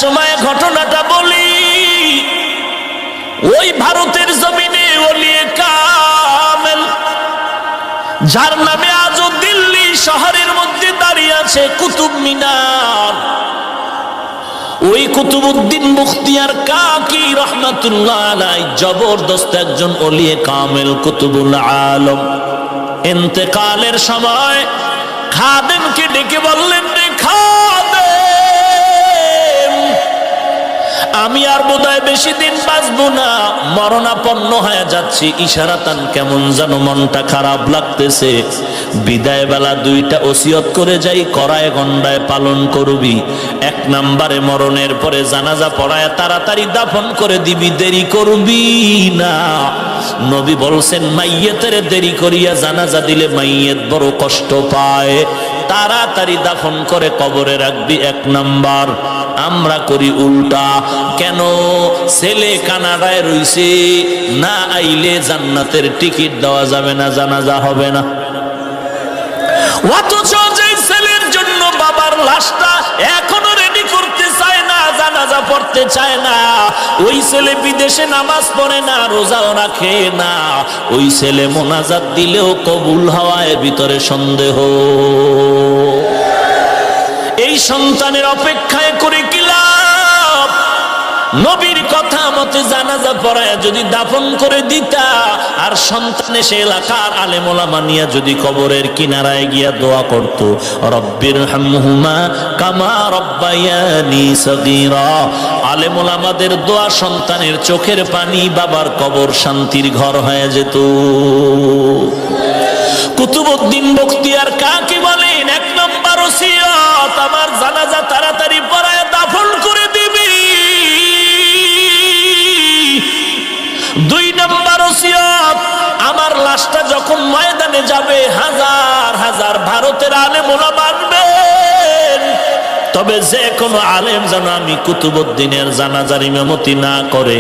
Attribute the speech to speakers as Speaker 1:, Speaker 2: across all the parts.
Speaker 1: সময় ঘটনাটা বলি, ওই ভারতের জমিনে ওলিয়ে কামেল, যার নামে আজও দিল্লি শহরের মধ্যে দাঁড়িয়ে আছে কুতুব মিনার, ওই কুতুবউদ্দিন মুখতিয়ার কাকি রহমাতুল্লাহ আলাইহি জবরদস্ত একজন ওলিয়ে কামেল কুতুবুল আলম। ইন্তেকালের সময় খাদেমকে ডেকে বললেন, রে খাদেম, আমি আর বোধহয় বেশি দিন বাঁচবো না, মরণাপন্ন হয়ে যাচ্ছি। ইশারাতান কেমন যেন মনটা খারাপ লাগতেছে। বিদায় বেলা দুইটা ওসিয়ত করে যাই, করায় গন্ডায় পালন করবি। এক নম্বরে মরণের পরে জানাজা পড়ায় তাড়াতাড়ি দাফন করে দিবি, দেরি করবি না। নবী বলছেন, মাইয়েতের দেরি করিয়া জানাজা দিলে মাইয়েত বড় কষ্ট পায়, তাড়াতাড়ি দাফন করে কবরে রাখবি। এক নাম্বার। আমরা করি উল্টা। কেন? ছেলে কানাডায় রইছে, না আইলে জান্নাতের টিকিট দেওয়া যাবে না, জানাজা হবে না। অথচ যে ছেলের জন্য বাবার লাশটা এখনো রেডি করতে চায় না, জানাজা পড়তে চায় না, ওই ছেলে বিদেশে নামাজ পড়ে না, রোজাও রাখে না, ওই ছেলে মোনাজাত দিলেও কবুল হওয়ায় ভিতরে সন্দেহ। এই সন্তানের অপেক্ষায় করে কি লাভ? নবীর কথা মতে জানাজা পড়ায় যদি দাফন করে দিতা, আর সন্তান সে এলাকার আলেম ওলামা নিয়ে যদি কবরের কিনারায় গিয়া দোয়া করত, রব্বির হামহুমা কামা রব্বায়ানি সগীরা, আলেম ওলামাদের দোয়া সন্তানের চোখের পানি বাবার কবর শান্তির ঘর হয়ে যেত। কুতুবউদ্দিন বখতিয়ার কাকি বলেন, এক নম্বর ওসিয়ত, আমার জানাজা তাড়াতাড়ি পড়ায় দাফন করে দিবি। দুই নম্বর ওসিয়ত, আমার লাশটা যখন ময়দানে যাবে হাজার হাজার ভারতের আলেম ওলামা আসবেন, তবে যে কোনো আলেম যেন আমি কুতুবউদ্দিনের জানাজার ইমামতি না করে।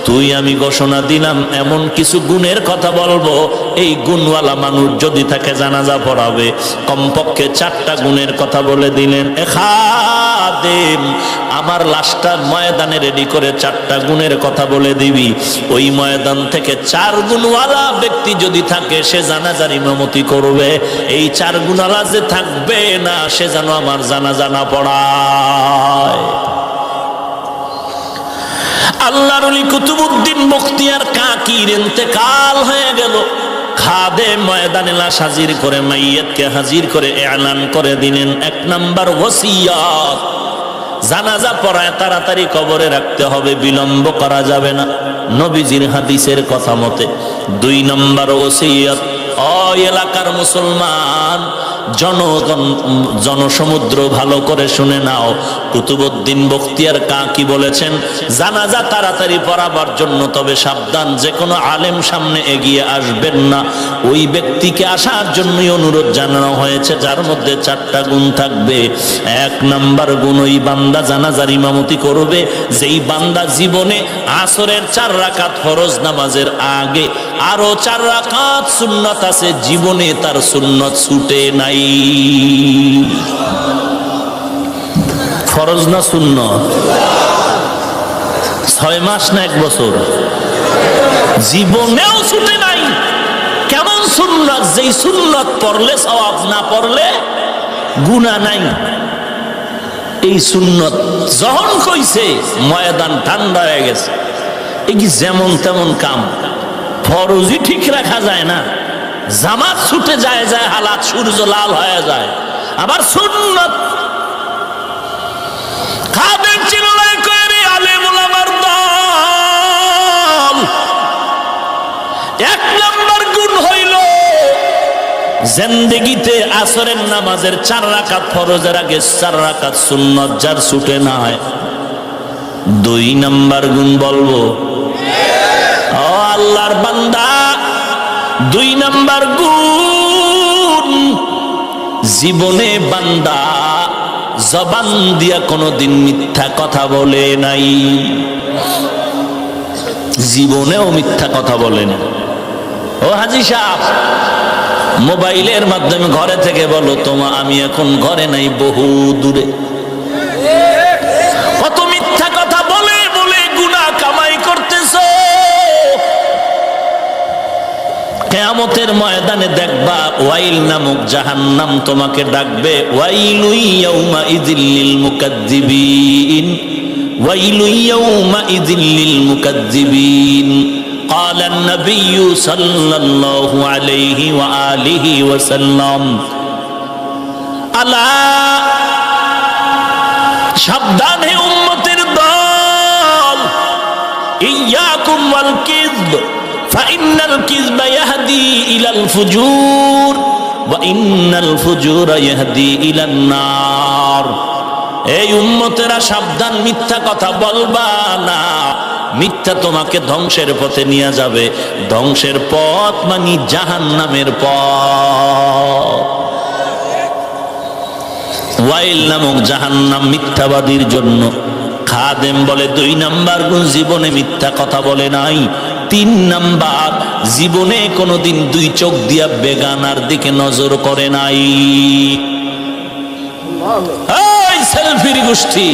Speaker 1: তুই আমি ঘোষণা দিলাম, এমন কিছু গুণের কথা বলবো, এই গুণওয়ালা মানুষ যদি তাকে জানাজা পড়াবে, কমপক্ষে 4টা গুণের কথা বলে দিলেন। খাদেম, আমার লাশটা ময়দানে রেডি করে 4টা গুণের কথা বলে দিবি। ওই ময়দান থেকে 4 গুণওয়ালা ব্যক্তি যদি থাকে, সে জানাজার ইমামতি করবে। এই 4 গুণওয়ালা যে থাকবে না, সে যেন আমার জানাজা না পড়ায়। আল্লাহর ওলি কুতুবউদ্দিন বখতিয়ার কাকির ইন্তেকাল হয়ে গেল। খাদেম ময়দানে লাশ হাজির করে, মাইয়াতকে হাজির করে এলান করে দিলেন, 1 নাম্বার ওসিয়ত, জানাজা পড়ায় তাড়াতাড়ি কবরে রাখতে হবে, বিলম্ব করা যাবে না নবীজির হাদিসের কথা মতে। 2 নাম্বার ওসিয়ত, এলাকার মুসলমান জনগণ, জনসমুদ্র ভালো করে শুনে নাও। কুতুবউদ্দিন বখতিয়ার কাকি বলেছেন, জানাজা তাড়াতাড়ি পড়াবার জন্য, তবে সাবধান, যে কোনো আলেম সামনে এগিয়ে আসবেন না। ওই ব্যক্তিকে আসার জন্যই অনুরোধ জানানো হয়েছে, যার মধ্যে 4টা গুণ থাকবে। 1 নাম্বার গুণ, ওই বান্দা জানাজার ইমামতি করবে যেই বান্দা জীবনে আসরের 4 রাকাত ফরজ নামাজের আগে আরো 4 রাকাত সুন্নাত আছে, জীবনে তার সুন্নাত ছুটে নাই। ফরজ না সুন্নাত? 6 মাস না 1 বছর? জীবনেও ছুটে নাই। কেমন সুন্নাত? যেই সুন্নাত পড়লে সওয়াব, না পড়লে গুনাহ নাই। এই সুন্নাত যখন কইছে, ময়দান ঠান্ডা হয়ে গেছে। এই কি যেমন তেমন কাম? ফরজই ঠিক রাখা যায় না, জামাত ছুটে যায় যায় হালাত, সূর্য লাল হয়ে যায়। আবার সুন্নাত খাদেম চিল্লায় কইরে আলেম ওলামার দল। 1 নাম্বার গুণ হইল, জিন্দেগিতে আসরের নামাজের 4 রাকাত ফরজের আগে 4 রাকাত সুন্নাত যার ছুটে না হয়। 2 নাম্বার গুণ বলবো, ও আল্লাহর বান্দা, 2 নাম্বার গুণ, জীবনে বান্দা জবান দিয়া কোনোদিন মিথ্যা কথা বলে নাই, জীবনেও মিথ্যা কথা বলেন। ও হাজী সাহেব, মোবাইলের মাধ্যমে ঘরে থেকে বলো, আমি এখন ঘরে নাই, বহু দূরে। কত কিয়ামতের ময়দানে দেখবা ওয়াইল নামক জাহান্নাম তোমাকে ডাকবে, ওয়াইলু ইয়াউমা ইযিল লিল মুকাজ্জিবিন, ওয়াইলু ইয়াউমা ইযিল লিল মুকাজ্জিবিন। قال النبي صلى الله عليه وآله وسلم আলা সাবধান হে উম্মতের দল, ইয়াকুম ওয়াল কিযব ফাইন্নাল কিযবা ইয়াহদি ইলাল ফুজুর ওয়া ইন্নাল ফুজুরা ইয়াহদি ইলান নার। এই উম্মতেরা সাবধান, মিথ্যা কথা বলবা না, মিথ্যা তোমাকে ধ্বংসের পথে নিয়ে যাবে। ধ্বংসের পথ মানে জাহান্নামের পথ। ওয়াইল নামক জাহান্নাম মিথ্যাবাদীর জন্য। খাদেম বলে 2 নাম্বার গুণ, জীবনে মিথ্যা কথা বলে নাই। 3 নাম্বার, জীবনে কোনোদিন 2 চোখ দিয়া বেগানার দিকে নজর করে নাই। এই সেলফির গোষ্ঠী,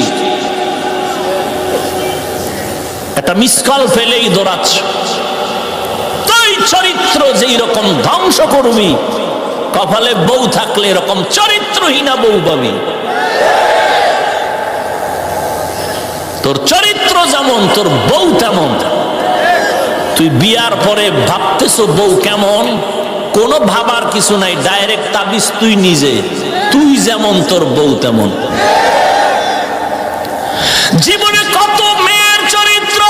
Speaker 1: একটা মিস কল ফেলেই দৌড়াচ্ছ। তুই চরিত্র যেই রকম ধ্বংস করবি, কপালে বউ থাকলে এরকম চরিত্রহীনা বউ পাবি। তোর চরিত্র যেমন তোর বউ তেমন। তুই বিয়ার পরে ভাবতেছ বউ কেমন, কোনো ভাবার কিছু নাই, ডাইরেক্ট তাবিজ তুই নিজে। তুই যেমন তোর বউ তেমন। জীবনে কত মেয়ের চরিত্র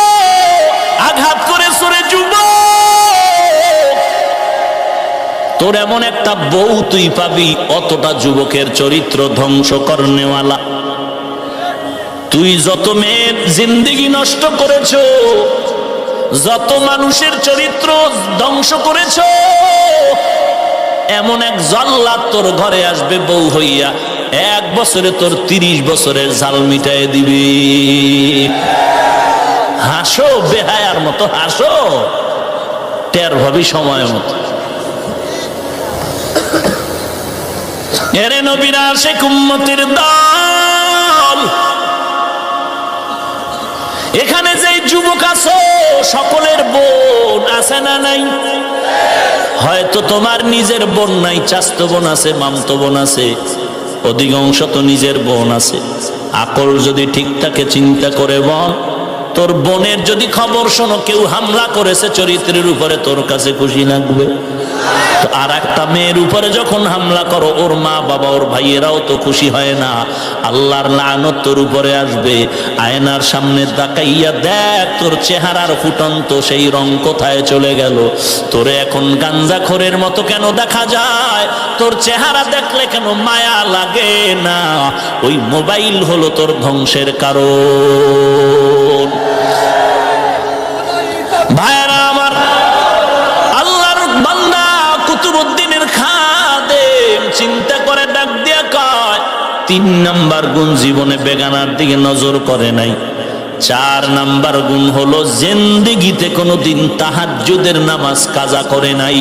Speaker 1: আঘাত করে সরে যুবক, তোর এমন একটা বউ তুই পাবি অতটা যুবকের চরিত্র ধ্বংস করনেওয়ালা। তুই যত মেয়ের জিন্দেগি নষ্ট করেছ, যত মানুষের চরিত্র ধ্বংস করেছ, এমন এক জল্লাদ তোর ঘরে আসবে বউ হইয়া, 1 বছরে তোর 30 বছরের জাল মিটাই দিবি। হাসো, বেহায়ার মতো হাসো, টের ভাবি সময় মতো। এরে নবীর আশিক উম্মতের দল, এখানে যে যুবক আছো সকলের বোন আছে না নাই? হয়তো তোমার নিজের বোন নাই, চাচতো বোন আছে, মামতো বোন আছে, অধিকাংশ তো নিজের বোন আছে। আকল যদি ঠিক থাকে চিন্তা করে বল, তোর বোনের যদি খবর শোনো কেউ হামলা করেছে চরিত্রের উপরে, তোর কাছে খুশি লাগবে? আর একটা মেয়ের উপরে যখন হামলা করো, ওর মা বাবা ওর ভাইয়েরাও তো খুশি হয় না। আল্লাহর লানত তোর উপরে আসবে। আয়নার সামনে তাকাইয়া দেখ তোর চেহারার ফুটন্ত সেই রং কোথায় চলে গেল। তোরে এখন গাঞ্জাখোরের মতো কেন দেখা যায়? তোর চেহারা দেখলে কেন মায়া লাগে না? ওই মোবাইল হলো তোর ধ্বংসের কারণ। ভাইরা আমার, আল্লাহর বান্দা কুতুবউদ্দিনের খাদেম চিন্তা করে ডাক দিয়া কয়, 3 নাম্বার গুণ জীবনে বেগানার দিকে নজর করে নাই। 4 নাম্বার গুণ হলো জিন্দেগিতে কোনোদিন তাহাজ্জুদের নামাজ কাজা করে নাই।